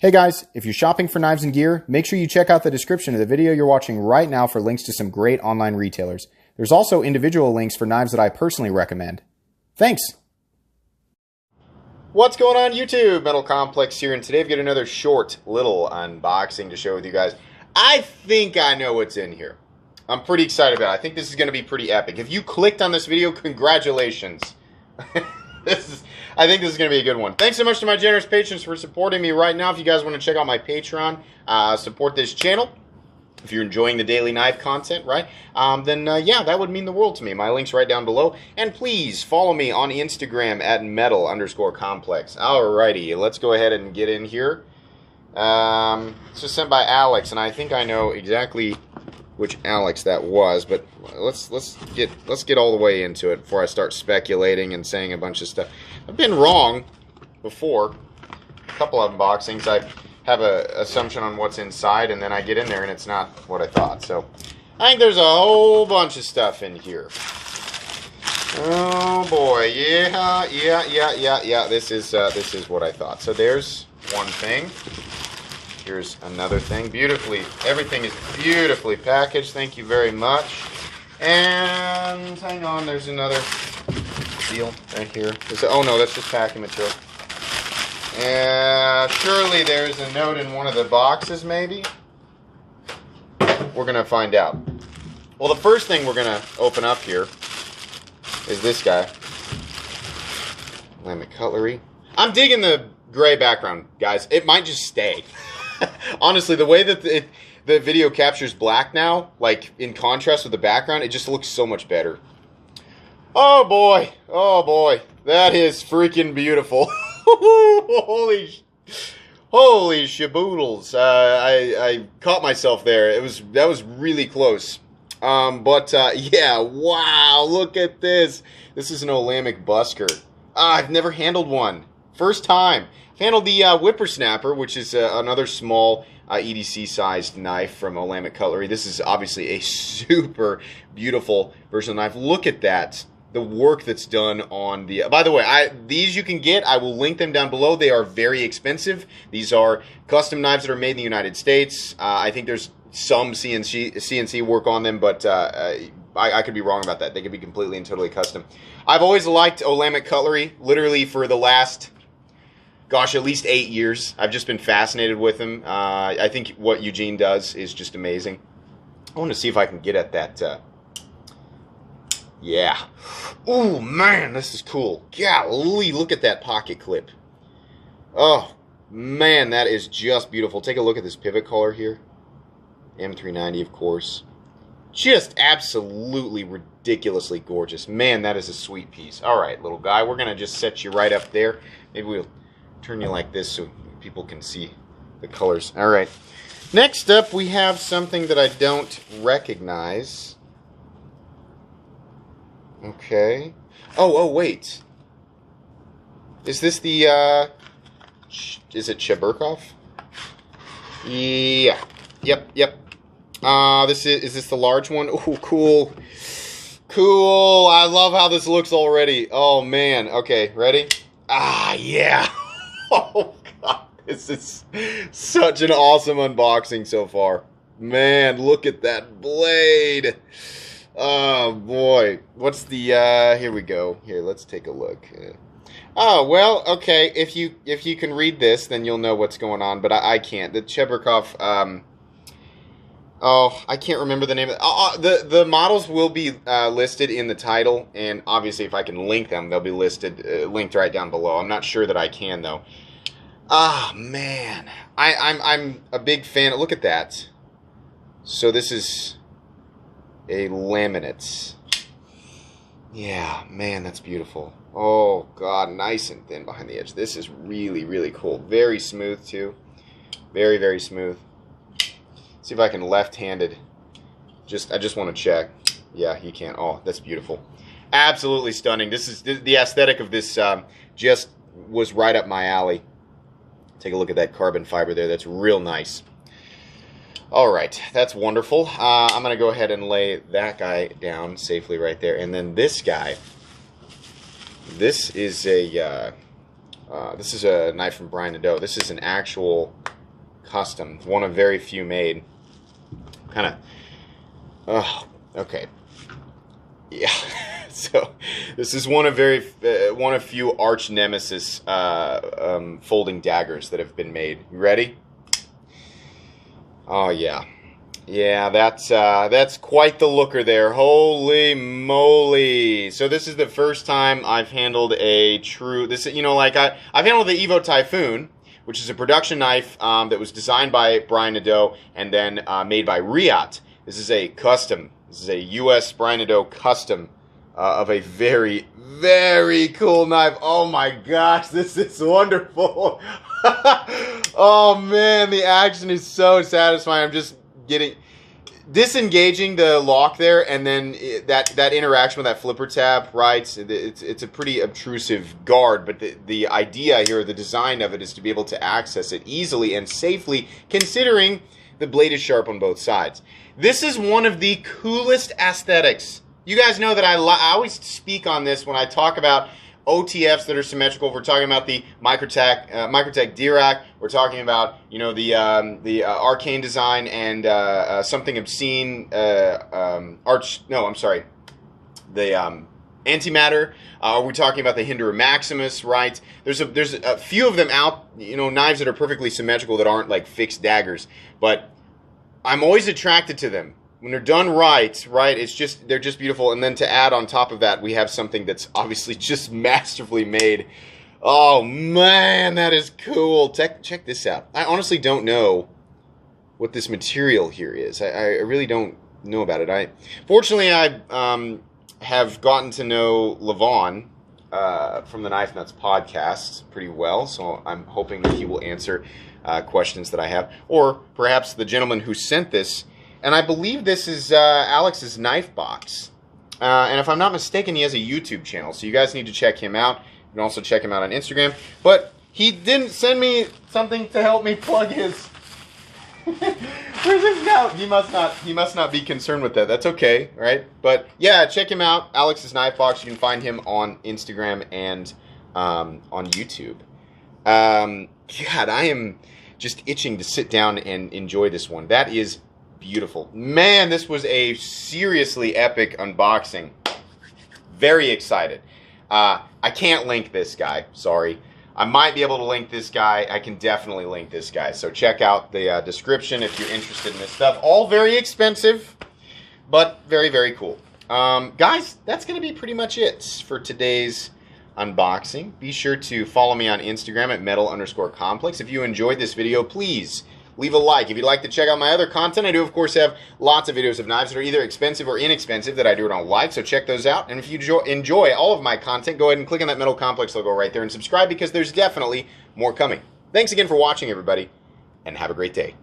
Hey guys, if you're shopping for knives and gear, make sure you check out the description of the video you're watching right now for links to some great online retailers. There's also individual links for knives that I personally recommend. Thanks! What's going on YouTube? Metal Complex here, and today I've got another short little unboxing to share with you guys. I think I know what's in here. I'm pretty excited about it. I think this is going to be pretty epic. If you clicked on this video, congratulations. I think this is going to be a good one. Thanks so much to my generous patrons for supporting me right now. If you guys want to check out my Patreon, support this channel. If you're enjoying the daily knife content, right, then yeah, that would mean the world to me. My link's right down below. And please follow me on Instagram at metal_complex. Alrighty, let's go ahead and get in here. This was sent by Alex, and I think I know exactly which Alex that was, but let's get all the way into it before I start speculating and saying a bunch of stuff. I've been wrong before. A couple of unboxings, I have an assumption on what's inside, and then I get in there and it's not what I thought. So I think there's a whole bunch of stuff in here. Oh boy, yeah. This is what I thought. So there's one thing. Here's another thing. Everything is beautifully packaged. Thank you very much. And hang on, there's another deal right here. Oh no, that's just packing material. And surely there's a note in one of the boxes, maybe? We're gonna find out. Well, the first thing we're gonna open up here is this guy. Olamic Cutlery. I'm digging the gray background, guys. It might just stay. Honestly, the way that the video captures black now, like in contrast with the background, it just looks so much better. Oh boy, that is freaking beautiful. holy shaboodles. I caught myself there. That was really close. Yeah, wow, look at this. This is an Olamic busker. I've never handled one. First time. Handled the Whippersnapper, which is another small EDC-sized knife from Olamic Cutlery. This is obviously a super beautiful version of the knife. Look at that. The work that's done on the... By the way, these you can get. I will link them down below. They are very expensive. These are custom knives that are made in the United States. I think there's some CNC work on them, but I could be wrong about that. They could be completely and totally custom. I've always liked Olamic Cutlery, literally for the last... gosh, at least 8 years. I've just been fascinated with him. I think what Eugene does is just amazing. I want to see if I can get at that. Yeah. Oh, man, this is cool. Golly, look at that pocket clip. Oh, man, that is just beautiful. Take a look at this pivot collar here. M390, of course. Just absolutely ridiculously gorgeous. Man, that is a sweet piece. All right, little guy, we're going to just set you right up there. Maybe we'll turn you like this so people can see the colors. All right. Next up, we have something that I don't recognize. Okay. Oh, wait. Is this the, is it Cheburkov? Yeah. Yep. Is this the large one? Oh, cool. Cool. I love how this looks already. Oh, man. Okay, ready? Ah, yeah. Oh, God, this is such an awesome unboxing so far. Man, look at that blade. Oh, boy. What's the, here we go. Here, let's take a look. Oh, well, okay, if you can read this, then you'll know what's going on, but I can't. The Cheburkov, oh, I can't remember the name of it. The models will be listed in the title, and obviously if I can link them, they'll be linked right down below. I'm not sure that I can, though. Ah, man. I'm a big fan. Look at that. So this is a laminate. Yeah, man, that's beautiful. Oh, God, nice and thin behind the edge. This is really, really cool. Very smooth, too. Very, very smooth. See if I can left-handed. I just want to check. Yeah, you can. Oh, that's beautiful. Absolutely stunning. This is the aesthetic of this. Just was right up my alley. Take a look at that carbon fiber there. That's real nice. All right, that's wonderful. I'm going to go ahead and lay that guy down safely right there. And then this guy. This is a This is a knife from Brian Nadeau. This is an actual custom, one of very few made. Kind of. Oh, okay. Yeah. So this is one of few arch nemesis folding daggers that have been made. You ready? Oh yeah. Yeah, that's quite the looker there. Holy moly! So this is the first time I've handled a true. I've handled the Evo Typhoon, which is a production knife that was designed by Brian Nadeau and then made by Riot. This is a custom. This is a U.S. Brian Nadeau custom of a very, very cool knife. Oh my gosh, this is wonderful! Oh man, the action is so satisfying. I'm just disengaging the lock there, and then that interaction with that flipper tab, right? It's a pretty obtrusive guard, but the idea here, the design of it, is to be able to access it easily and safely, considering the blade is sharp on both sides. This is one of the coolest aesthetics. You guys know that I always speak on this when I talk about OTFs that are symmetrical. We're talking about the Microtech Dirac. We're talking about the Arcane design and something obscene the Antimatter. We're talking about the Hinderer Maximus, right? There's a few of them out, knives that are perfectly symmetrical that aren't like fixed daggers, but I'm always attracted to them. When they're done right, they're just beautiful. And then to add on top of that, we have something that's obviously just masterfully made. Oh man, that is cool. Check this out. I honestly don't know what this material here is. I really don't know about it. Fortunately, I have gotten to know Levon from the Knife Nuts podcast pretty well, so I'm hoping that he will answer questions that I have. Or perhaps the gentleman who sent this. And I believe this is Alex's Knife Box. And if I'm not mistaken, he has a YouTube channel. So you guys need to check him out. You can also check him out on Instagram. But he didn't send me something to help me plug his... Where's his note? He must not be concerned with that. That's okay, right? But yeah, check him out. Alex's Knife Box. You can find him on Instagram and on YouTube. God, I am just itching to sit down and enjoy this one. That is... beautiful. Man, this was a seriously epic unboxing. Very excited. I can't link this guy. Sorry. I might be able to link this guy. I can definitely link this guy. So check out the description if you're interested in this stuff. All very expensive, but very, very cool. Guys, that's going to be pretty much it for today's unboxing. Be sure to follow me on Instagram at metal_complex. If you enjoyed this video, please leave a like. If you'd like to check out my other content, I do, of course, have lots of videos of knives that are either expensive or inexpensive that I do or don't like, so check those out. And if you enjoy all of my content, go ahead and click on that Metal Complex logo right there and subscribe, because there's definitely more coming. Thanks again for watching, everybody, and have a great day.